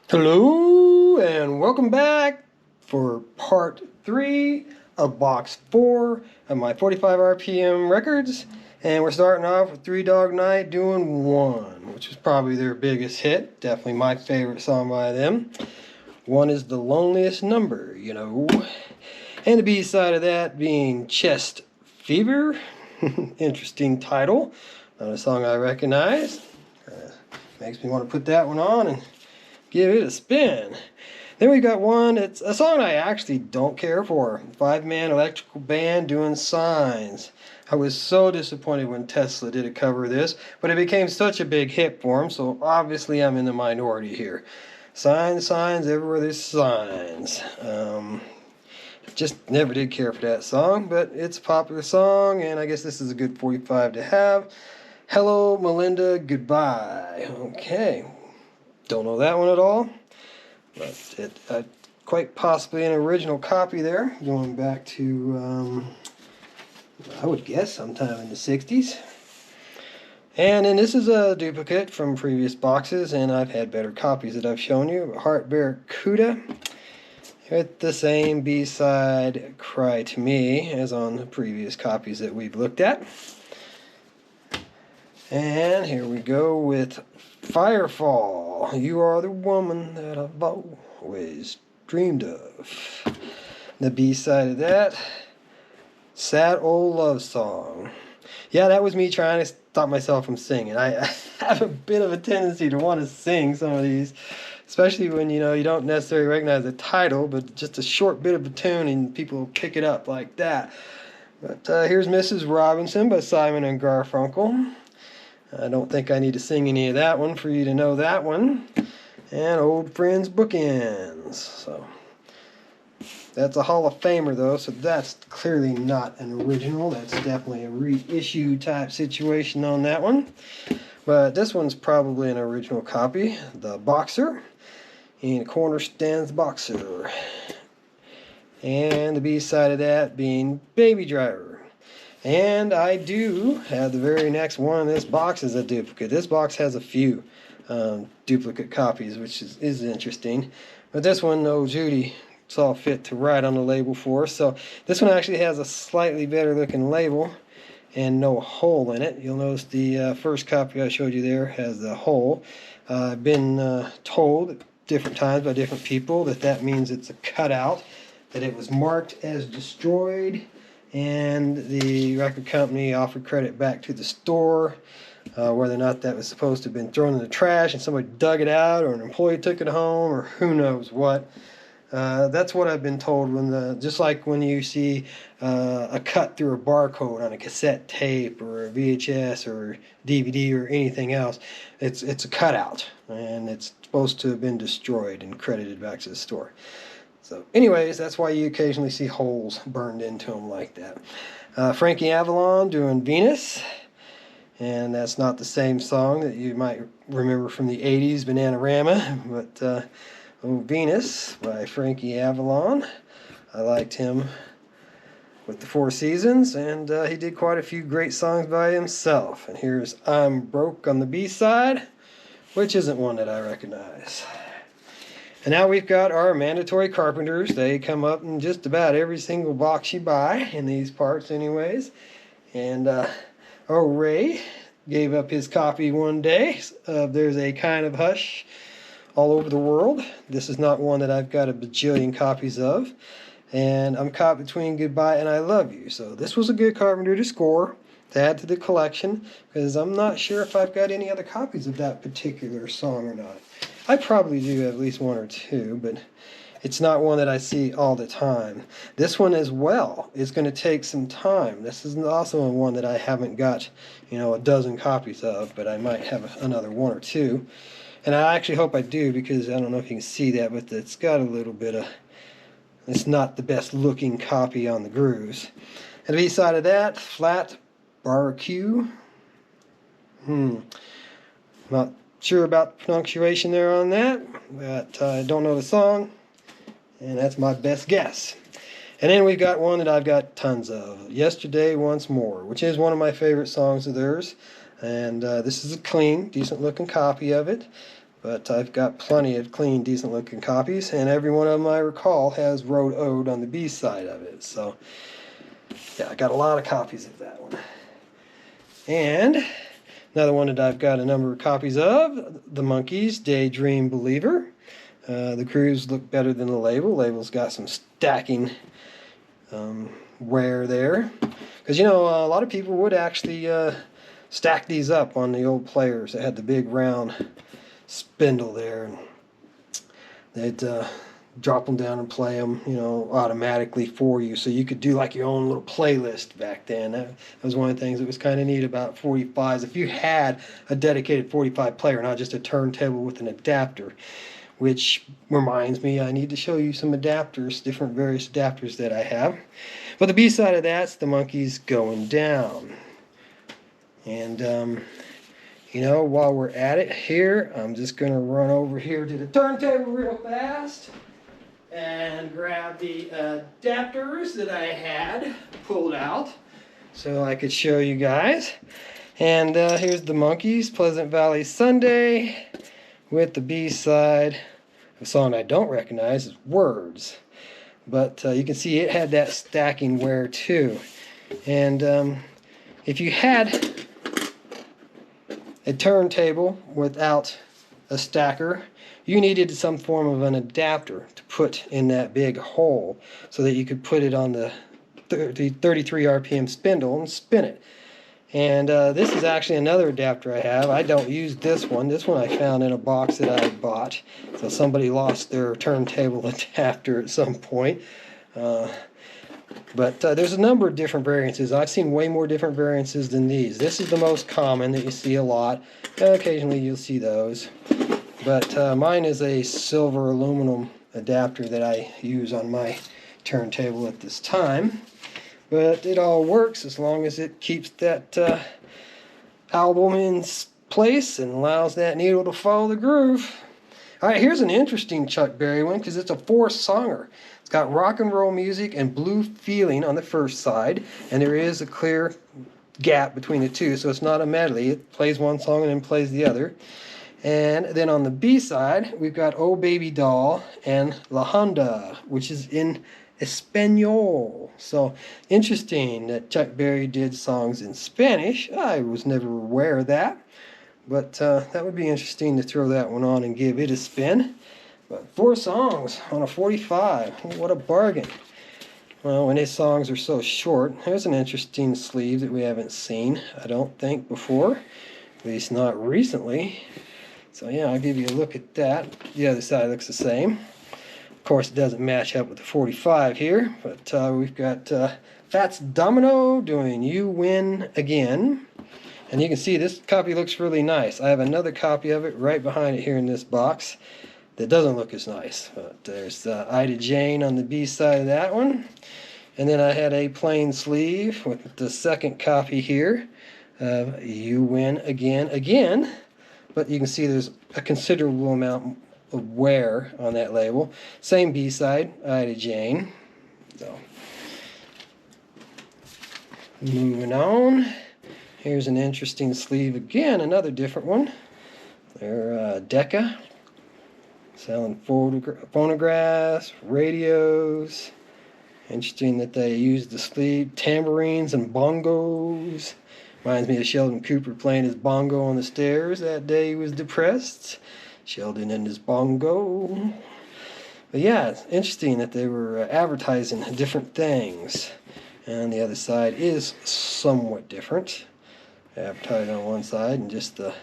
Hello and welcome back for part 3 of box 4 of my 45 RPM records. And we're starting off with Three Dog Night doing One, which is probably their biggest hit. Definitely my favorite song by them. One is the loneliest number, you know. And the B side of that being Chest Fever. Interesting title. Not a song I recognize. Makes me want to put that one on and give it a spin. Then we got one, it's a song I actually don't care for. Five-man electrical band doing Signs. I was so disappointed when Tesla did a cover of this, but it became such a big hit for him, so obviously I'm in the minority here. Signs, signs, everywhere there's signs. Just never did care for that song, but it's a popular song, and I guess this is a good 45 to have. Hello, Melinda, goodbye. Okay. Don't know that one at all, but it quite possibly an original copy there, going back to, I would guess, sometime in the 60s. And then this is a duplicate from previous boxes, and I've had better copies that I've shown you. Heart Barracuda, with the same B-side, Cry to Me, as on the previous copies that we've looked at. And here we go with Firefall. You are the woman that I've always dreamed of. The B-side of that, Sad Old Love Song. Yeah, that was me trying to stop myself from singing. I have a bit of a tendency to want to sing some of these, especially when, you don't necessarily recognize the title, but just a short bit of a tune and people pick it up like that. But here's Mrs. Robinson by Simon and Garfunkel. I don't think I need to sing any of that one for you to know that one. And Old Friends Bookends. So that's a Hall of Famer though, so that's clearly not an original. That's definitely a reissue type situation on that one. But this one's probably an original copy. The Boxer. In the corner stands the Boxer. And the B-side of that being Baby Driver. And I do have the very next one in this box is a duplicate. This box has a few duplicate copies, which is interesting. But this one, no Judy saw fit to write on the label for. So this one actually has a slightly better looking label and no hole in it. You'll notice the first copy I showed you there has the hole. I've been told different times by different people that means it's a cutout, that it was marked as destroyed, and the record company offered credit back to the store, whether or not that was supposed to have been thrown in the trash and somebody dug it out, or an employee took it home, or who knows what. That's what I've been told. Just like when you see a cut through a barcode on a cassette tape or a VHS or DVD or anything else, it's a cutout, and it's supposed to have been destroyed and credited back to the store. So anyways, that's why you occasionally see holes burned into them like that. Frankie Avalon doing Venus. And that's not the same song that you might remember from the 80s, Bananarama. But Venus by Frankie Avalon. I liked him with the Four Seasons. And he did quite a few great songs by himself. And here's I'm Broke on the B-side, which isn't one that I recognize. And now we've got our mandatory Carpenters. They come up in just about every single box you buy, in these parts anyways. And Ray gave up his copy one day of There's a Kind of Hush all over the world. This is not one that I've got a bajillion copies of. And I'm caught between Goodbye and I Love You. So this was a good Carpenter to score, to add to the collection, because I'm not sure if I've got any other copies of that particular song or not. I probably do have at least one or two, but it's not one that I see all the time. This one as well is going to take some time. This is also one that I haven't got, a dozen copies of, but I might have another one or two. And I actually hope I do, because I don't know if you can see that, but it's got a little bit of, it's not the best looking copy on the grooves. And the B-side of that, Flat Barbecue. Not sure about the pronunciation there on that, but I don't know the song, and that's my best guess. And then we've got one that I've got tons of, Yesterday Once More, which is one of my favorite songs of theirs. And this is a clean, decent looking copy of it. But I've got plenty of clean, decent looking copies, and every one of them I recall has Road Ode on the B side of it. So yeah, I got a lot of copies of that one. And another one that I've got a number of copies of, the Monkees, Daydream Believer. The grooves look better than the label. Label's got some stacking wear there. Because, you know, a lot of people would actually stack these up on the old players that had the big round spindle there. And they'd drop them down and play them, you know, automatically for you. So you could do like your own little playlist back then. That was one of the things that was kind of neat about 45s. If you had a dedicated 45 player, not just a turntable with an adapter, which reminds me I need to show you some adapters, different various adapters that I have. But the B side of that's the Monkees Going Down. And you know, while we're at it here, I'm just going to run over here to the turntable real fast and grab the adapters that I had pulled out so I could show you guys. And here's the Monkees, Pleasant Valley Sunday, with the B side. A song I don't recognize is Words. But you can see it had that stacking wear too. And if you had a turntable without a stacker, you needed some form of an adapter to put in that big hole so that you could put it on the 33 RPM spindle and spin it. And this is actually another adapter I have. I don't use this one. This one I found in a box that I bought. So somebody lost their turntable adapter at some point. But there's a number of different variances. I've seen way more different variances than these. This is the most common that you see a lot. Occasionally you'll see those. But mine is a silver aluminum adapter that I use on my turntable at this time. But it all works as long as it keeps that album in place and allows that needle to follow the groove. Alright, here's an interesting Chuck Berry one because it's a 4-songer. It's got rock and roll music and blue feeling on the first side, and there is a clear gap between the two, so it's not a medley. It plays one song and then plays the other. And then on the B side, we've got Oh Baby Doll and La Honda, which is in Espanol. So interesting that Chuck Berry did songs in Spanish. I was never aware of that. But that would be interesting to throw that one on and give it a spin. But 4 songs on a 45. What a bargain. Well, when his songs are so short, there's an interesting sleeve that we haven't seen, I don't think, before. At least not recently. So yeah, I'll give you a look at that. The other side looks the same. Of course, it doesn't match up with the 45 here. But we've got Fats Domino doing You Win Again. And you can see this copy looks really nice. I have another copy of it right behind it here in this box that doesn't look as nice. But there's Ida Jane on the B side of that one. And then I had a plain sleeve with the second copy here of You Win Again. But you can see there's a considerable amount of wear on that label. Same B side, Ida Jane. So, moving on. Here's an interesting sleeve again, another different one. They're Decca, selling phonographs, radios. Interesting that they used the sleeve, tambourines and bongos. Reminds me of Sheldon Cooper playing his bongo on the stairs that day he was depressed. Sheldon and his bongo. But yeah, it's interesting that they were advertising different things. And the other side is somewhat different. Advertised on one side and just the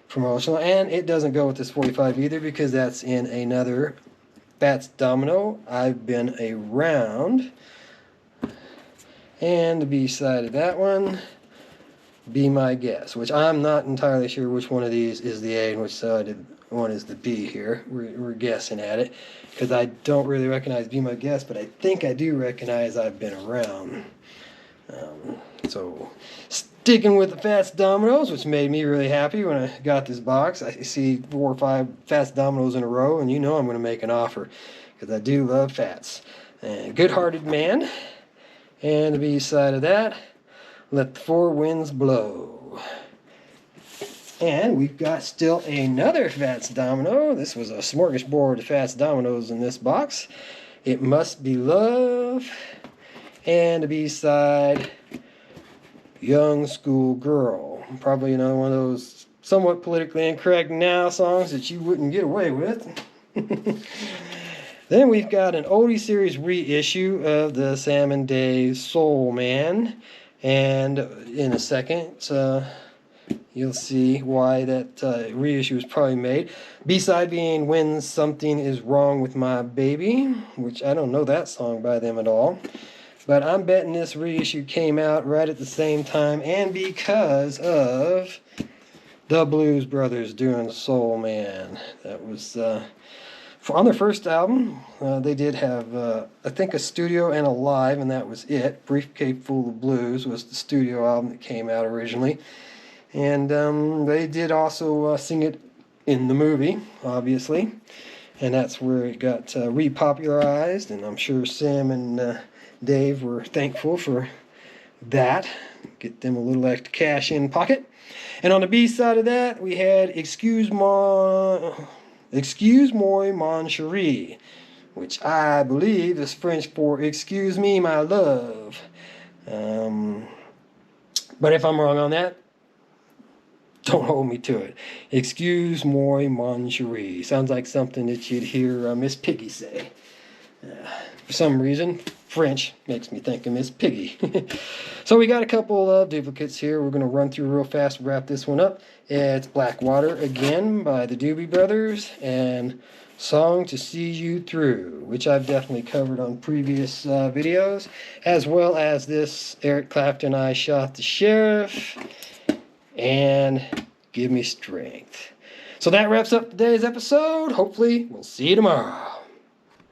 promotional. And it doesn't go with this 45 either because that's in another Fats Domino, I've Been Around. And the B side of that one, Be My Guest, which I'm not entirely sure which one of these is the A and which side one is the B here. We're guessing at it because I don't really recognize Be My Guest, but I think I do recognize I've Been Around. So sticking with the Fats Dominoes, which made me really happy when I got this box. I see 4 or 5 Fats Dominoes in a row, and you know I'm going to make an offer because I do love Fats. And Good-Hearted Man. And the B side of that, Let the Four Winds Blow. And we've got still another Fats Domino. This was a smorgasbord of Fats Dominoes in this box. It Must Be Love. And the B-side, Young School Girl. Probably another one of those somewhat politically incorrect now songs that you wouldn't get away with. Then we've got an oldie series reissue of the Sam and Dave Soul Man. And in a second, you'll see why that reissue was probably made. B-side being When Something Is Wrong With My Baby, which I don't know that song by them at all. But I'm betting this reissue came out right at the same time and because of the Blues Brothers doing Soul Man. That was on their first album. They did have, I think, a studio and a live, and that was it. Briefcase Full of Blues was the studio album that came out originally. And they did also sing it in the movie, obviously. And that's where it got repopularized. And I'm sure Sam and Dave were thankful for that. Get them a little extra cash in pocket. And on the B side of that, we had Excuse Moi Mon Chéri, which I believe is French for Excuse Me My Love. But if I'm wrong on that, don't hold me to it. Excuse moi mon chéri. Sounds like something that you'd hear Miss Piggy say. For some reason, French makes me think of Miss Piggy. So we got a couple of duplicates here. We're going to run through real fast and wrap this one up. It's Blackwater again by the Doobie Brothers and Song to See You Through, which I've definitely covered on previous videos, as well as this Eric Clapton, I Shot the Sheriff, and Give Me Strength. So that wraps up today's episode. Hopefully, we'll see you tomorrow.